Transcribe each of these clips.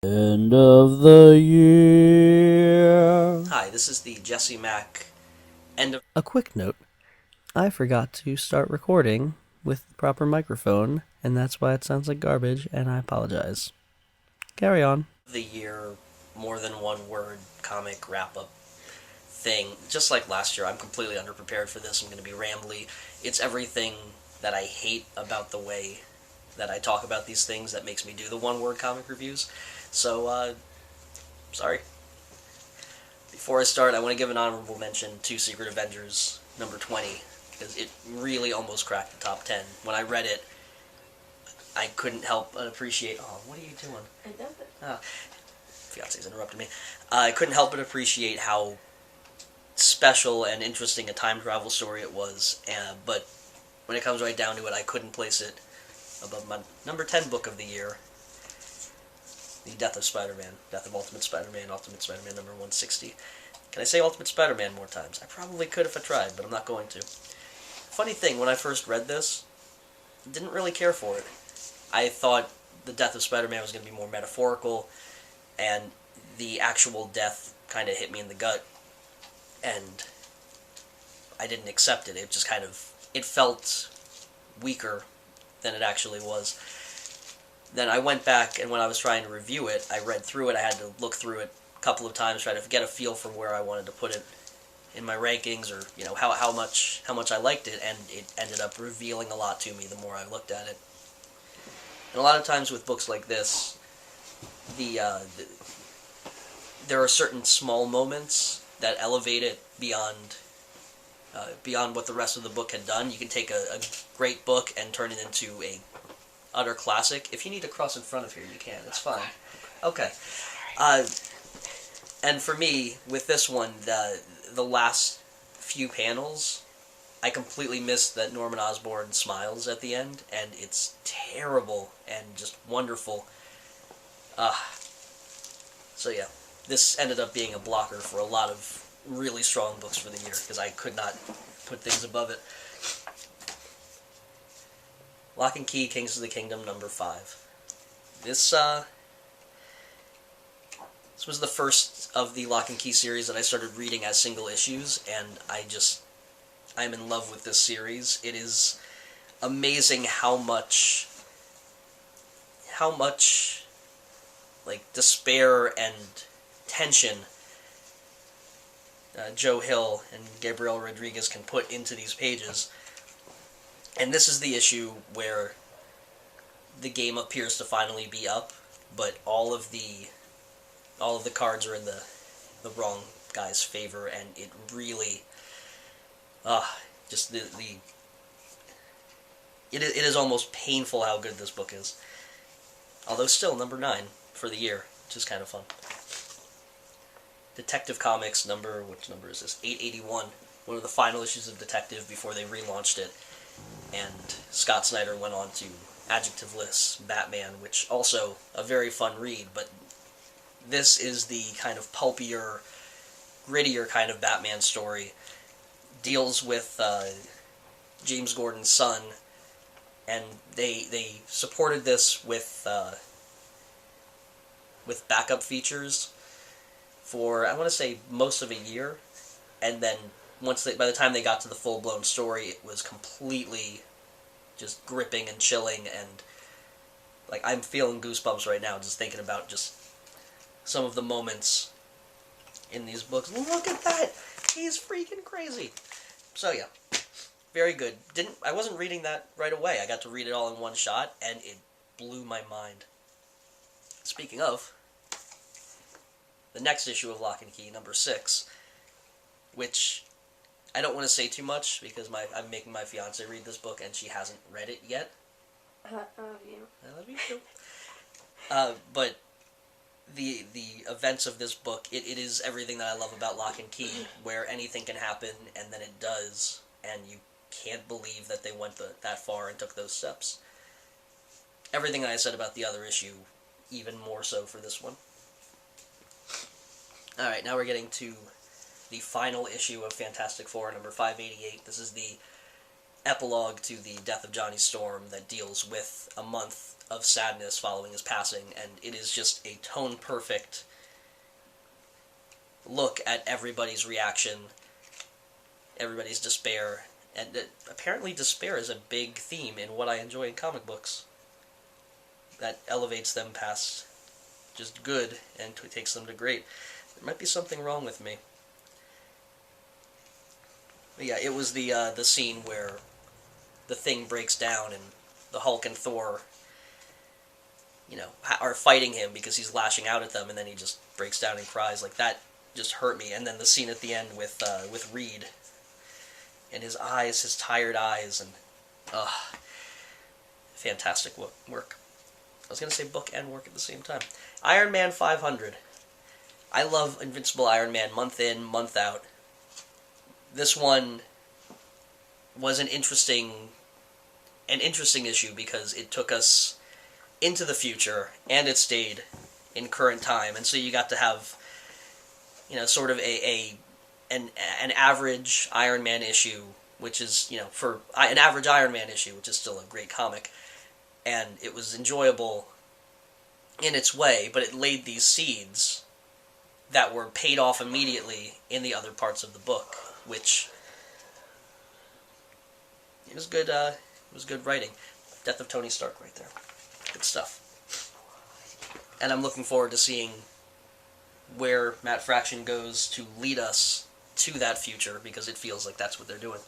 End of the year. Hi, this is the Jesse Mack end of. A quick note, I forgot to start recording with the proper microphone, and that's why it sounds like garbage, and I apologize. Carry on. The year more than one word comic wrap up thing. Just like last year, I'm completely underprepared for this. I'm going to be rambly. It's everything that I hate about the way that I talk about these things that makes me do the one word comic reviews. So, sorry. Before I start, I want to give an honorable mention to Secret Avengers number 20, because it really almost cracked the top 10. When I read it, I couldn't help but appreciate. Oh, what are you doing? I dumped it. Fiance's interrupted me. I couldn't help but appreciate how special and interesting a time travel story it was. But when it comes right down to it, I couldn't place it above my number 10 book of the year, The Death of Spider-Man, Death of Ultimate Spider-Man, Ultimate Spider-Man number 160. Can I say Ultimate Spider-Man more times? I probably could if I tried, but I'm not going to. Funny thing, when I first read this, didn't really care for it. I thought the Death of Spider-Man was going to be more metaphorical, and the actual death kind of hit me in the gut, and I didn't accept it. It just kind of, it felt weaker than it actually was. Then I went back, and when I was trying to review it, I read through it. I had to look through it a couple of times, try to get a feel for where I wanted to put it in my rankings, or how much I liked it, and it ended up revealing a lot to me the more I looked at it. And a lot of times with books like this, there are certain small moments that elevate it beyond what the rest of the book had done. You can take a great book and turn it into a utter classic. If you need to cross in front of here, you can. It's fine. Okay. And for me, with this one, the last few panels, I completely missed that Norman Osborn smiles at the end, and it's terrible and just wonderful. So yeah, this ended up being a blocker for a lot of really strong books for the year, because I could not put things above it. Lock and Key, Kings of the Kingdom, number 5. This was the first of the Lock and Key series that I started reading as single issues, and I'm in love with this series. It is amazing how much like despair and tension Joe Hill and Gabriel Rodriguez can put into these pages. And this is the issue where the game appears to finally be up, but all of the cards are in the wrong guy's favor, and it really just it is almost painful how good this book is. Although still number 9 for the year, which is kind of fun. Detective Comics which number is this? 881. One of the final issues of Detective before they relaunched it. And Scott Snyder went on to adjectiveless Batman, which also a very fun read, but this is the kind of pulpier, grittier kind of Batman story. Deals with James Gordon's son, and they supported this with backup features for, I want to say, most of a year, and then by the time they got to the full-blown story, it was completely just gripping and chilling, and like I'm feeling goosebumps right now just thinking about just some of the moments in these books. Look at that! He's freaking crazy! So yeah, very good. I wasn't reading that right away. I got to read it all in one shot, and it blew my mind. Speaking of, the next issue of Lock and Key, number 6, which I don't want to say too much because I'm making my fiance read this book and she hasn't read it yet. I love you. I love you too. But the events of this book, it is everything that I love about Lock and Key, where anything can happen and then it does, and you can't believe that they went that far and took those steps. Everything I said about the other issue, even more so for this one. Alright, now we're getting to the final issue of Fantastic Four, number 588. This is the epilogue to the death of Johnny Storm that deals with a month of sadness following his passing, and it is just a tone-perfect look at everybody's reaction, everybody's despair, and apparently despair is a big theme in what I enjoy in comic books. That elevates them past just good and takes them to great. There might be something wrong with me. But yeah, it was the scene where the Thing breaks down and the Hulk and Thor, are fighting him because he's lashing out at them, and then he just breaks down and cries. Like, that just hurt me. And then the scene at the end with Reed and his eyes, his tired eyes, and fantastic work. I was going to say book and work at the same time. Iron Man 500. I love Invincible Iron Man month in, month out. This one was an interesting issue because it took us into the future and it stayed in current time, and so you got to have sort of an average Iron Man issue, which is for an average Iron Man issue, which is still a great comic, and it was enjoyable in its way, but it laid these seeds that were paid off immediately in the other parts of the book, which it was good. It was good writing. Death of Tony Stark, right there. Good stuff. And I'm looking forward to seeing where Matt Fraction goes to lead us to that future, because it feels like that's what they're doing.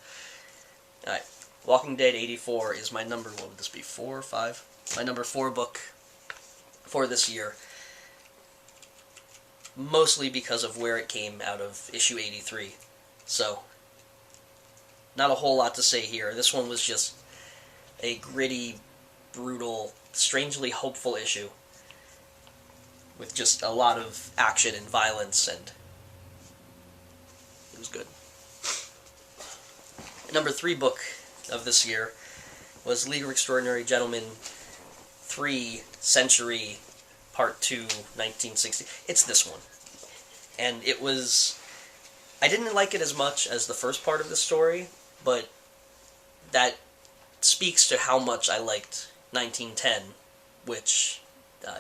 All right, Walking Dead 84 is my number. What would this be? 4 or 5? My number 4 book for this year. Mostly because of where it came out of issue 83. So, not a whole lot to say here. This one was just a gritty, brutal, strangely hopeful issue with just a lot of action and violence, and it was good. Number 3 book of this year was League of Extraordinary Gentlemen 3 Century Part 2 1960. It's this one. And it was... I didn't like it as much as the first part of the story, but that speaks to how much I liked 1910, which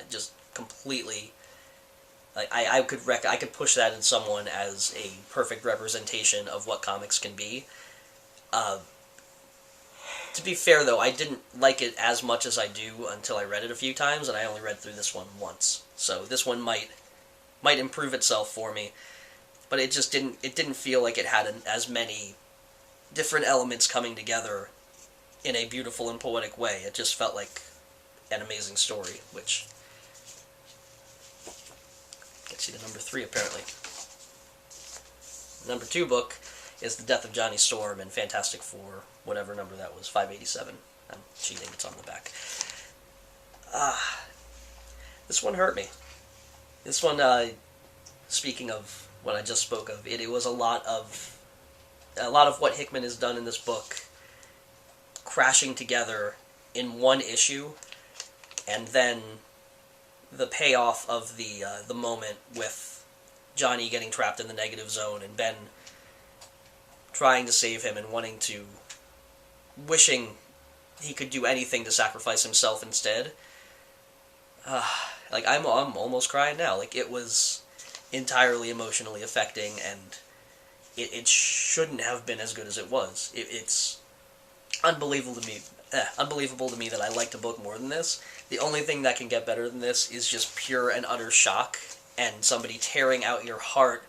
just completely... I could push that in someone as a perfect representation of what comics can be. To be fair, though, I didn't like it as much as I do until I read it a few times, and I only read through this one once. So this one might improve itself for me, but it just didn't feel like it had as many different elements coming together in a beautiful and poetic way. It just felt like an amazing story, which gets you to number 3, apparently. Number 2 book is The Death of Johnny Storm and Fantastic Four, whatever number that was, 587. I'm cheating, it's on the back. This one hurt me. This one, speaking of what I just spoke of, it was a lot of what Hickman has done in this book crashing together in one issue, and then the payoff of the moment with Johnny getting trapped in the negative zone and Ben trying to save him and wishing he could do anything to sacrifice himself instead. I'm almost crying now. Like, it was entirely emotionally affecting, and it shouldn't have been as good as it was. It's unbelievable to me that I liked a book more than this. The only thing that can get better than this is just pure and utter shock and somebody tearing out your heart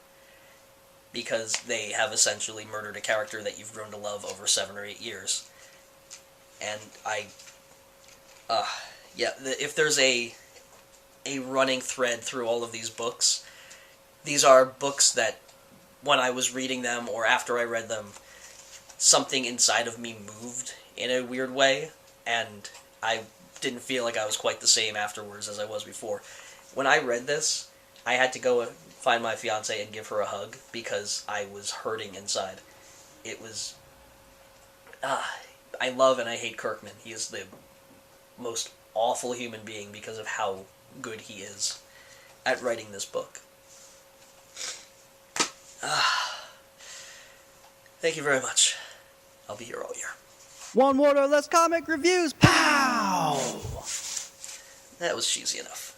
because they have essentially murdered a character that you've grown to love over 7 or 8 years. And if there's a running thread through all of these books, these are books that, when I was reading them or after I read them, something inside of me moved in a weird way, and I didn't feel like I was quite the same afterwards as I was before. When I read this, I had to go find my fiancée and give her a hug because I was hurting inside. It was... I love and I hate Kirkman. He is the most awful human being because of how good he is at writing this book. Thank you very much. I'll be here all year. One word or less comic reviews. Pow! That was cheesy enough.